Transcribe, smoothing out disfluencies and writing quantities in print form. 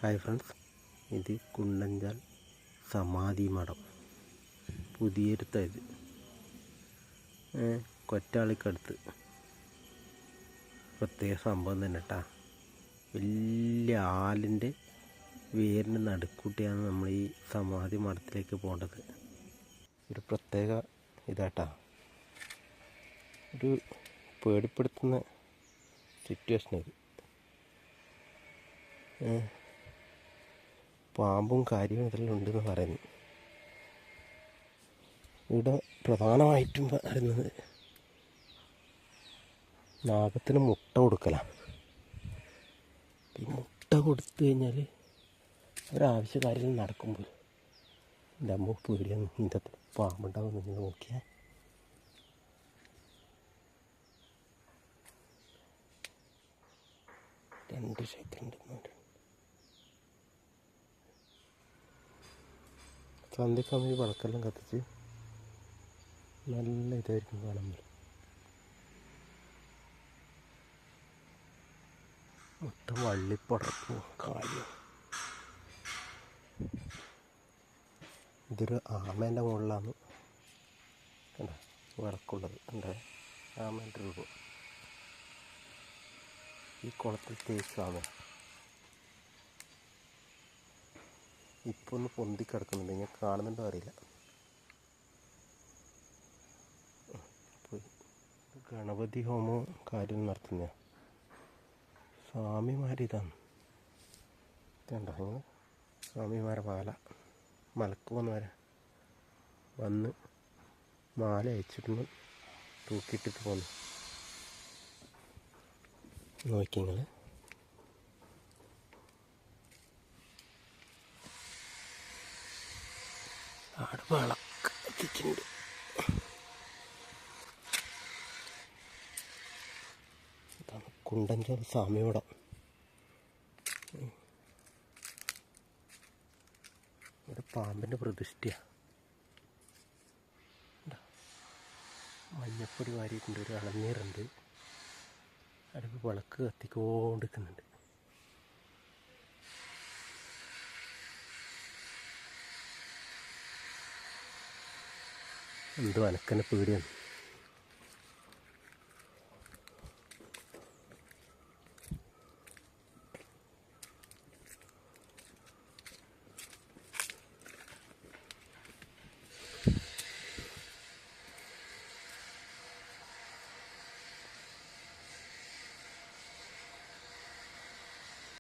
Hi friends, ഇത് കുണ്ടഞ്ചാൽ സമാധി മഠം പുതിയൊരുത്തായത് കൊറ്റാളിക്കടുത്ത്. പ്രത്യേക സംഭവം തന്നെ കേട്ടാ. വലിയ ആലിൻ്റെ വേരിന് നടുക്കൂട്ടിയാണ് നമ്മൾ ഈ സമാധി മഠത്തിലേക്ക് പോകേണ്ടത്. ഒരു പ്രത്യേക ഇതാട്ടാ, ഒരു പേടിപ്പെടുത്തുന്ന സിറ്റുവേഷനാണ്. പാമ്പും കാര്യവും ഇതെല്ലാം ഉണ്ടെന്ന് പറയുന്നു. ഇവിടെ പ്രധാനമായിട്ടും പറയുന്നത് നാഗത്തിന് മുട്ട കൊടുക്കലാണ്. ഈ മുട്ട കൊടുത്തു കഴിഞ്ഞാൽ ഒരാവശ്യകാര്യം നടക്കുമ്പോൾ എൻ്റെ അമ്മ പേടിയാണ്. ഇതിൻ്റെ അകത്ത് പാമ്പുണ്ടാവും. നിങ്ങൾ നോക്കിയാൽ രണ്ട് സെക്കൻഡ് സന്ധ്യക്കാകുമ്പോൾ ഈ വിളക്കെല്ലാം കത്തിച്ച് നല്ല ഇതായിരിക്കും കാണുമ്പോൾ. മൊത്തം വള്ളിപ്പടർപ്പും കായും. ഇതൊരു ആമേൻ്റെ മുകളിലാണ് കണ്ട വിളക്കുള്ളത്. എൻ്റെ ആമേൻ്റെ രൂപം ഈ കുളത്തിൽ തേച്ചാണ്. ഇപ്പോൾ ഒന്ന് പൊന്തി കിടക്കുന്നുണ്ട്. ഞാൻ കാണുന്നുണ്ടോ അറിയില്ല. പോയി ഗണപതി ഹോമം കാര്യം നടത്തുന്ന സ്വാമിമാരിതാണ്. ഇതുണ്ടോ നിങ്ങൾ? സ്വാമിമാരെ മാല മലക്ക് വന്നവരെ വന്ന് മാല അയച്ചിട്ട് തൂക്കിയിട്ടിട്ട് പോന്നു. നോക്കി നിങ്ങൾ. അവിടെ വിളക്ക് എത്തിച്ചിട്ടുണ്ട്. ഇതാണ് കുണ്ടഞ്ചാൽ സ്വാമിമഠം. ഇവിടെ പാമ്പിൻ്റെ പ്രതിഷ്ഠയാണ്. മഞ്ഞപ്പൊടി വാരിയിട്ടുണ്ട്. ഒരു ഇളനീരുണ്ട്. അടുപ്പ് വിളക്ക് കത്തിക്കൊണ്ടിരിക്കുന്നുണ്ട്. എന്തോ അനക്കനെ പേടിയാണ്.